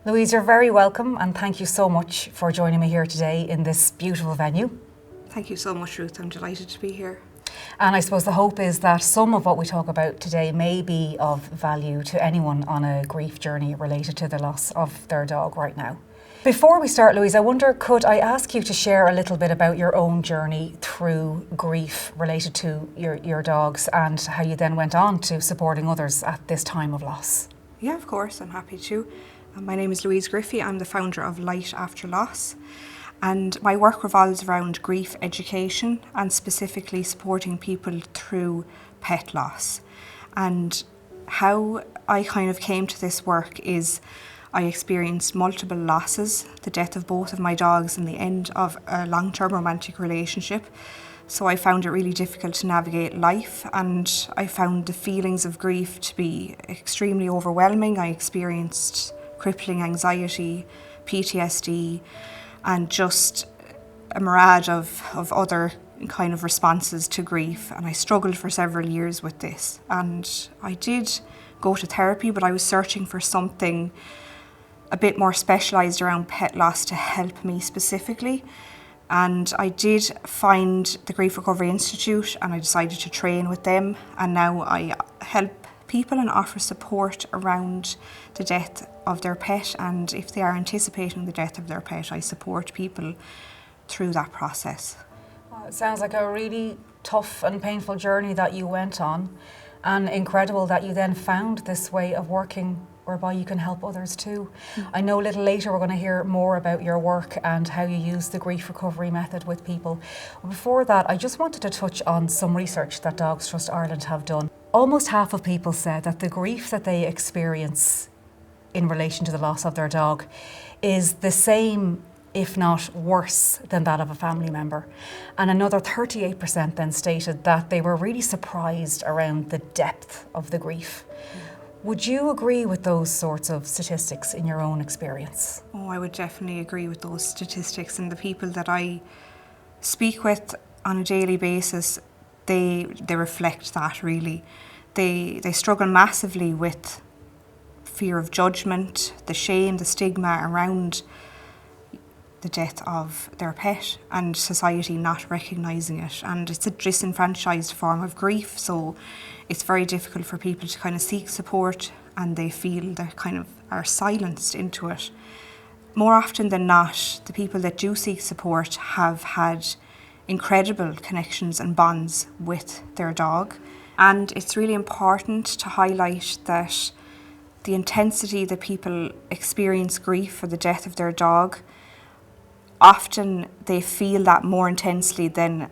Louise, you're very welcome and thank you so much for joining me here today in this beautiful venue. Thank you so much, Ruth. I'm delighted to be here. And I suppose the hope is that some of what we talk about today may be of value to anyone on a grief journey related to the loss of their dog right now. Before we start, Louise, I wonder, could I ask you to share a little bit about your own journey through grief related to your dogs and how you then went on to supporting others at this time of loss? Yeah, of course, I'm happy to. My name is Louise Griffey. I'm the founder of Light After Loss, and my work revolves around grief education and specifically supporting people through pet loss. And how I kind of came to this work is I experienced multiple losses, the death of both of my dogs and the end of a long-term romantic relationship. So I found it really difficult to navigate life, and I found the feelings of grief to be extremely overwhelming. I experienced crippling anxiety, PTSD, and just a myriad of other kind of responses to grief. And I struggled for several years with this. And I did go to therapy, but I was searching for something a bit more specialised around pet loss to help me specifically. And I did find the Grief Recovery Institute and I decided to train with them. And now I help people and offer support around the death of their pet, and if they are anticipating the death of their pet, I support people through that process. Well, it sounds like a really tough and painful journey that you went on, and incredible that you then found this way of working whereby you can help others too. I know a little later we're going to hear more about your work and how you use the grief recovery method with people. Before that, I just wanted to touch on some research that Dogs Trust Ireland have done. Almost half of people said that the grief that they experience in relation to the loss of their dog is the same, if not worse, than that of a family member. And another 38% then stated that they were really surprised around the depth of the grief. Would you agree with those sorts of statistics in your own experience? Oh, I would definitely agree with those statistics, and the people that I speak with on a daily basis, they reflect that really. They struggle massively with fear of judgment, the shame, the stigma around the death of their pet and society not recognising it. And it's a disenfranchised form of grief, so it's very difficult for people to kind of seek support, and they feel they kind of are silenced into it. More often than not, the people that do seek support have had incredible connections and bonds with their dog. And it's really important to highlight that the intensity that people experience grief for the death of their dog, often they feel that more intensely than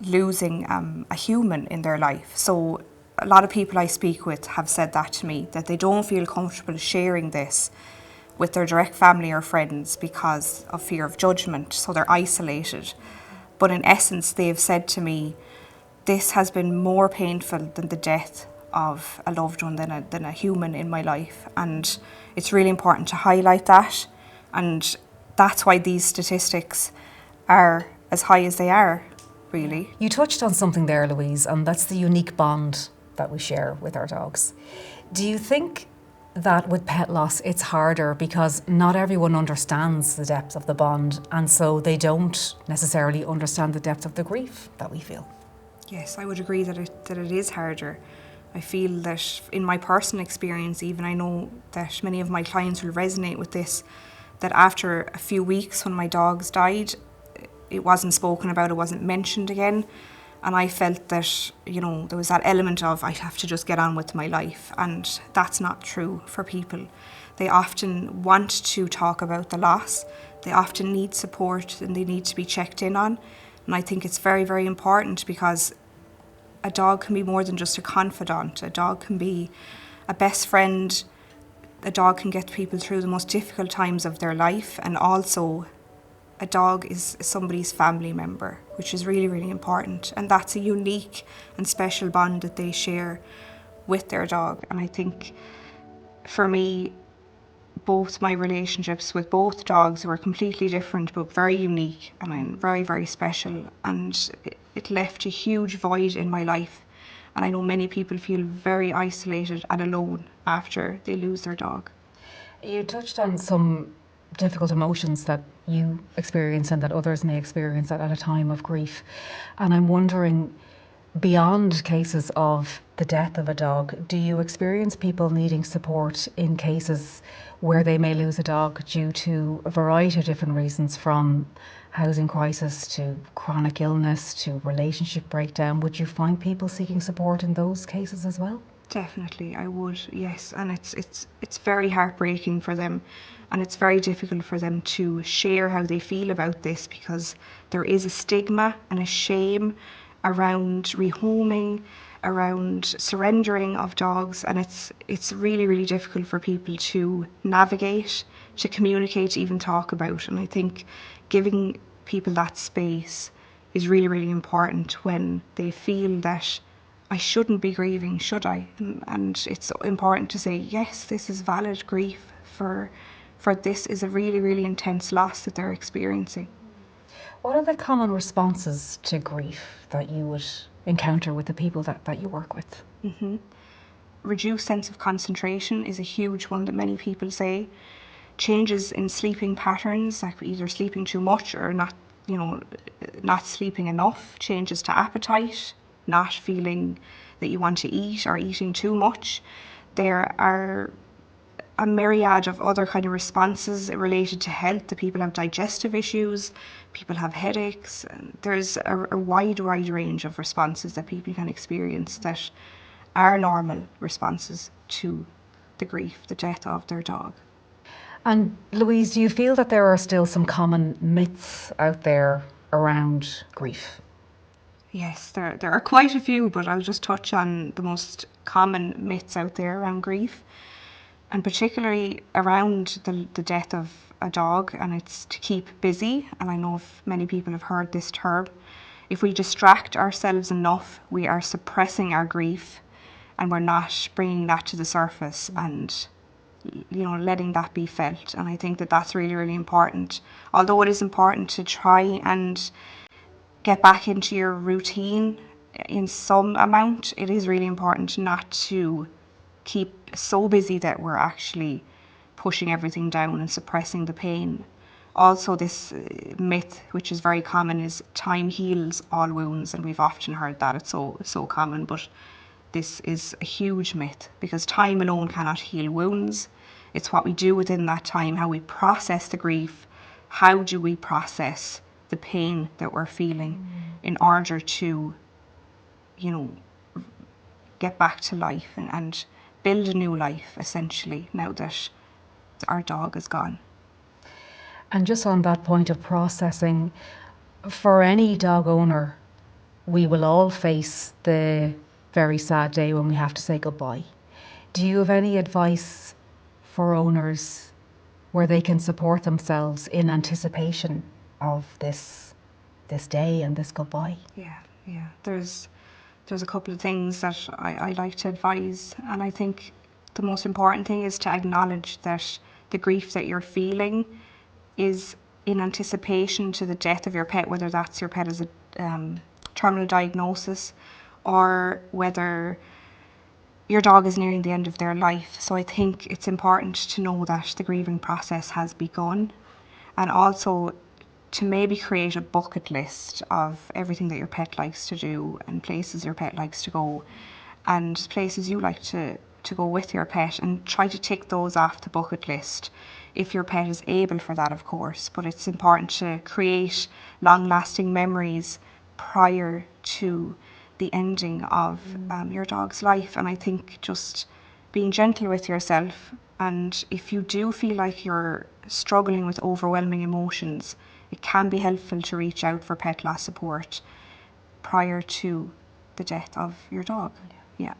losing a human in their life. So a lot of people I speak with have said that to me, that they don't feel comfortable sharing this with their direct family or friends because of fear of judgment, so they're isolated. But in essence, they've said to me, this has been more painful than the death of a loved one, than a human in my life. And it's really important to highlight that. And that's why these statistics are as high as they are, really. You touched on something there, Louise, and that's the unique bond that we share with our dogs. Do you think that with pet loss it's harder because not everyone understands the depth of the bond, and so they don't necessarily understand the depth of the grief that we feel? Yes, I would agree that it is harder. I feel that in my personal experience, even I know that many of my clients will resonate with this, that after a few weeks when my dogs died, it wasn't spoken about, it wasn't mentioned again. And I felt that, there was that element of I have to just get on with my life. And that's not true for people. They often want to talk about the loss. They often need support and they need to be checked in on. And I think it's very, very important because a dog can be more than just a confidant. A dog can be a best friend. A dog can get people through the most difficult times of their life, and also a dog is somebody's family member, which is really, really important. And that's a unique and special bond that they share with their dog. And I think for me, both my relationships with both dogs were completely different but very unique and very, very special. And it left a huge void in my life. And I know many people feel very isolated and alone after they lose their dog. You touched on some difficult emotions that you experience and that others may experience at a time of grief. And I'm wondering, beyond cases of the death of a dog, do you experience people needing support in cases where they may lose a dog due to a variety of different reasons, from housing crisis to chronic illness to relationship breakdown? Would you find people seeking support in those cases as well? Definitely, I would, yes. And it's very heartbreaking for them, and it's very difficult for them to share how they feel about this, because there is a stigma and a shame around rehoming, around surrendering of dogs, and it's really, really difficult for people to navigate, to communicate, to even talk about. And I think giving people that space is really, really important when they feel that I shouldn't be grieving, should I? And it's important to say, yes, this is valid grief for this is a really, really intense loss that they're experiencing. What are the common responses to grief that you would encounter with the people that you work with? Reduced sense of concentration is a huge one that many people say. Changes in sleeping patterns, like either sleeping too much or not sleeping enough. Changes to appetite, not feeling that you want to eat or eating too much. There are a myriad of other kind of responses related to health. The people have digestive issues, people have headaches, and there's a wide range of responses that people can experience that are normal responses to the grief, the death of their dog. And Louise, do you feel that there are still some common myths out there around grief? Yes, there are quite a few, but I'll just touch on the most common myths out there around grief, and particularly around the death of a dog. And it's to keep busy, and I know if many people have heard this term. If we distract ourselves enough, we are suppressing our grief, and we're not bringing that to the surface and letting that be felt. And I think that that's really, really important. Although it is important to try and get back into your routine in some amount, it is really important not to keep so busy that we're actually pushing everything down and suppressing the pain. Also, this myth, which is very common, is time heals all wounds, and we've often heard that. It's so common, but this is a huge myth, because time alone cannot heal wounds. It's what we do within that time, how we process the grief, how do we process the pain that we're feeling in order to, get back to life and build a new life, essentially, now that our dog is gone. And just on that point of processing, for any dog owner, we will all face the very sad day when we have to say goodbye. Do you have any advice for owners where they can support themselves in anticipation of this day and this goodbye? Yeah. There's a couple of things that I like to advise, and I think the most important thing is to acknowledge that the grief that you're feeling is in anticipation to the death of your pet, whether that's your pet as a terminal diagnosis or whether your dog is nearing the end of their life. So I think it's important to know that the grieving process has begun, and also to maybe create a bucket list of everything that your pet likes to do and places your pet likes to go and places you like to go with your pet, and try to tick those off the bucket list if your pet is able for that, of course. But it's important to create long-lasting memories prior to the ending of your dog's life. And I think just being gentle with yourself, and if you do feel like you're struggling with overwhelming emotions, it can be helpful to reach out for pet loss support prior to the death of your dog. Yeah.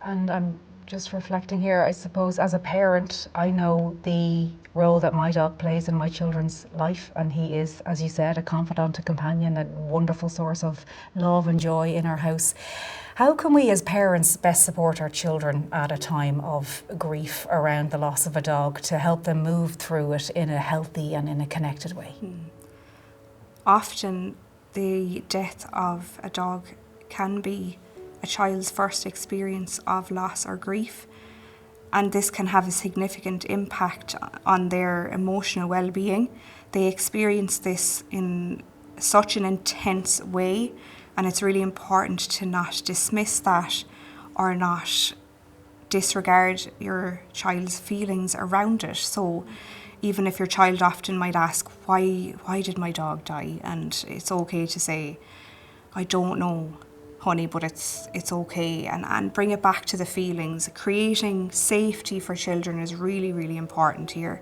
And I'm just reflecting here, I suppose as a parent, I know the role that my dog plays in my children's life, and he is, as you said, a confidant, a companion, a wonderful source of love and joy in our house. How can we as parents best support our children at a time of grief around the loss of a dog to help them move through it in a healthy and in a connected way? Often the death of a dog can be a child's first experience of loss or grief. and this can have a significant impact on their emotional well-being. They experience this in such an intense way, and it's really important to not dismiss that or not disregard your child's feelings around it. So even if your child often might ask, why did my dog die? And it's okay to say, I don't know, honey, but it's okay, and bring it back to the feelings. Creating safety for children is really, really important here.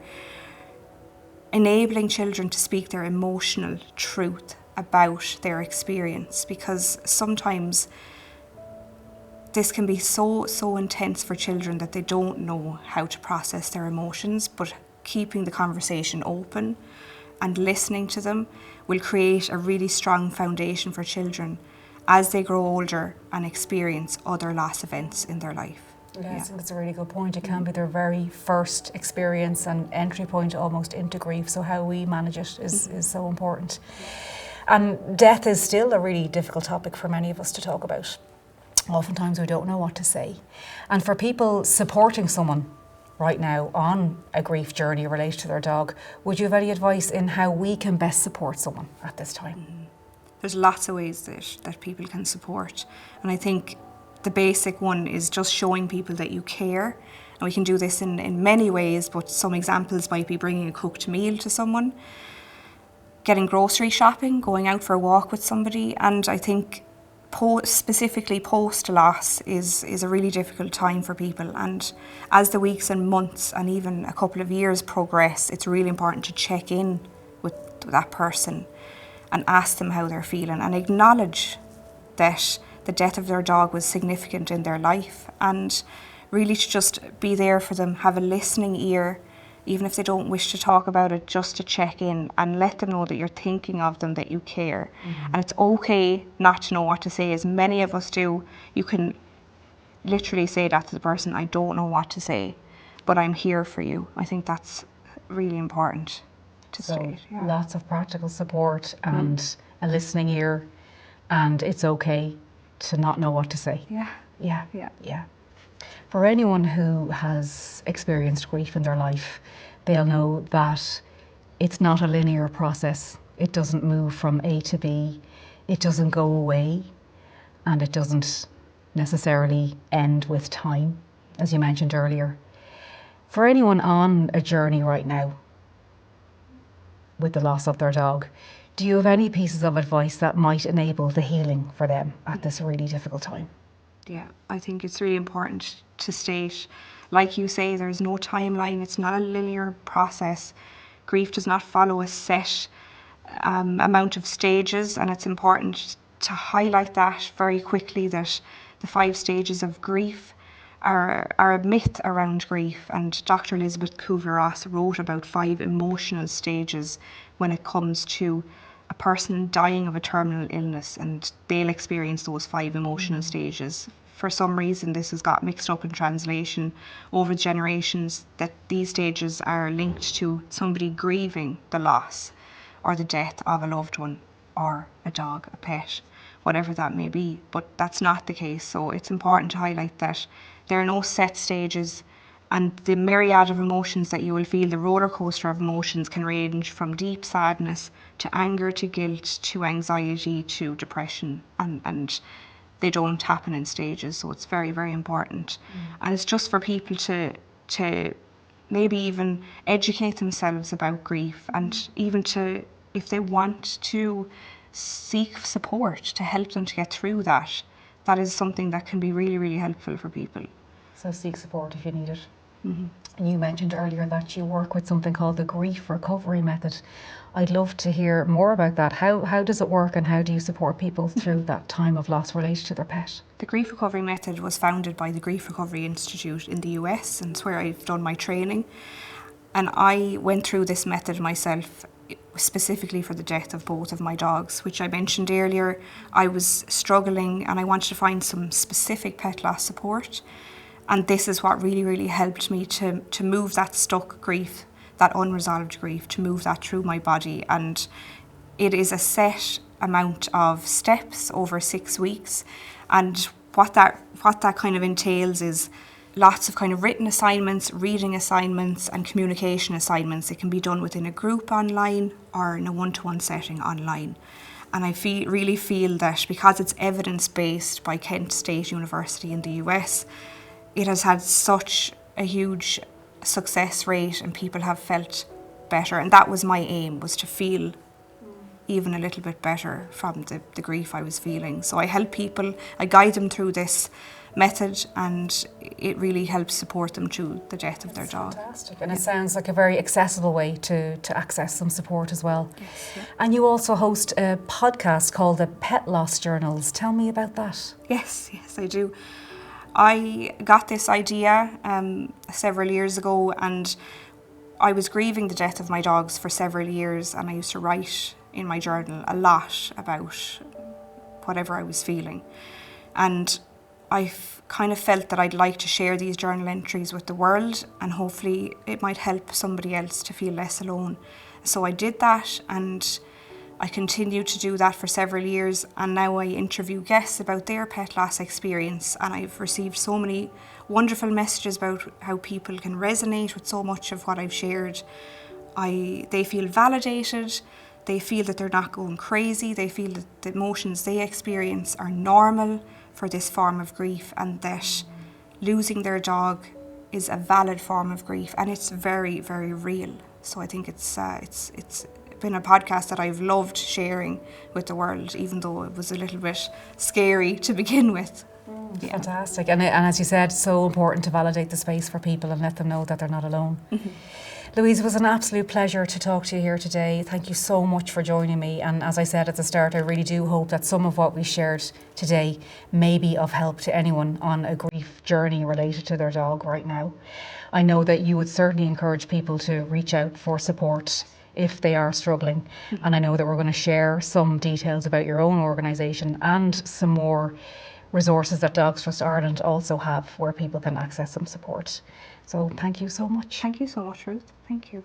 Enabling children to speak their emotional truth about their experience, because sometimes this can be so intense for children that they don't know how to process their emotions, but keeping the conversation open and listening to them will create a really strong foundation for children as they grow older and experience other loss events in their life. Yeah, I think that's a really good point. It can be their very first experience and entry point almost into grief, so how we manage it is so important. And death is still a really difficult topic for many of us to talk about. Oftentimes we don't know what to say. And for people supporting someone right now on a grief journey related to their dog, would you have any advice in how we can best support someone at this time? There's lots of ways that people can support. And I think the basic one is just showing people that you care. And we can do this in many ways, but some examples might be bringing a cooked meal to someone, getting grocery shopping, going out for a walk with somebody. And I think specifically post-loss is a really difficult time for people. And as the weeks and months and even a couple of years progress, it's really important to check in with that person and ask them how they're feeling and acknowledge that the death of their dog was significant in their life, and really to just be there for them, have a listening ear, even if they don't wish to talk about it, just to check in and let them know that you're thinking of them, that you care. And it's okay not to know what to say, as many of us do. You can literally say that to the person, I don't know what to say, but I'm here for you. I think that's really important to state. Yeah. Lots of practical support and a listening ear, and it's okay to not know what to say. Yeah. For anyone who has experienced grief in their life, they'll know that it's not a linear process. It doesn't move from A to B. It doesn't go away, and it doesn't necessarily end with time, as you mentioned earlier. For anyone on a journey right now with the loss of their dog, do you have any pieces of advice that might enable the healing for them at this really difficult time? Yeah, I think it's really important to state, like you say, there's no timeline. It's not a linear process. Grief does not follow a set amount of stages, and it's important to highlight that very quickly, that the 5 stages of grief are a myth around grief. And Dr. Elizabeth Kubler-Ross wrote about 5 emotional stages when it comes to a person dying of a terminal illness, and they'll experience those 5 emotional stages. For some reason, this has got mixed up in translation over generations, that these stages are linked to somebody grieving the loss or the death of a loved one or a dog, a pet, whatever that may be. But that's not the case. So it's important to highlight that there are no set stages, and the myriad of emotions that you will feel, the roller coaster of emotions, can range from deep sadness to anger to guilt to anxiety to depression, and they don't happen in stages. So it's very, very important. And it's just for people to maybe even educate themselves about grief, and even to, if they want to, seek support to help them to get through that. That is something that can be really, really helpful for people. So seek support if you need it. You mentioned earlier that you work with something called the grief recovery method. I'd love to hear more about that. How does it work, and how do you support people through that time of loss related to their pet? The grief recovery method was founded by the Grief Recovery Institute in the US, and it's where I've done my training. And I went through this method myself, specifically for the death of both of my dogs, which I mentioned earlier. I was struggling and I wanted to find some specific pet loss support. And this is what really, really helped me to move that stuck grief, that unresolved grief, to move that through my body. And it is a set amount of steps over 6 weeks. And what that kind of entails is lots of kind of written assignments, reading assignments and communication assignments. It can be done within a group online or in a one-to-one setting online. And I really feel that because it's evidence-based by Kent State University in the US, it has had such a huge success rate and people have felt better. And that was my aim, was to feel even a little bit better from the grief I was feeling. So I help people, I guide them through this method, and it really helps support them through the death of their dog. Fantastic. And it sounds like a very accessible way to access some support as well. Yes, yeah. And you also host a podcast called the Pet Loss Journals. Tell me about that. Yes, I do. I got this idea several years ago, and I was grieving the death of my dogs for several years, and I used to write in my journal a lot about whatever I was feeling. And I kind of felt that I'd like to share these journal entries with the world, and hopefully it might help somebody else to feel less alone. So I did that, and I continued to do that for several years, and now I interview guests about their pet loss experience, and I've received so many wonderful messages about how people can resonate with so much of what I've shared. They feel validated, they feel that they're not going crazy, they feel that the emotions they experience are normal for this form of grief, and that losing their dog is a valid form of grief, and it's very, very real. So I think it's been a podcast that I've loved sharing with the world, even though it was a little bit scary to begin with. Yeah. Fantastic. And as you said, so important to validate the space for people and let them know that they're not alone. Mm-hmm. Louise, it was an absolute pleasure to talk to you here today. Thank you so much for joining me. And as I said at the start, I really do hope that some of what we shared today may be of help to anyone on a grief journey related to their dog right now. I know that you would certainly encourage people to reach out for support if they are struggling. Mm-hmm. And I know that we're going to share some details about your own organisation and some more resources that Dogs Trust Ireland also have where people can access some support. So thank you so much. Thank you so much, Ruth. Thank you.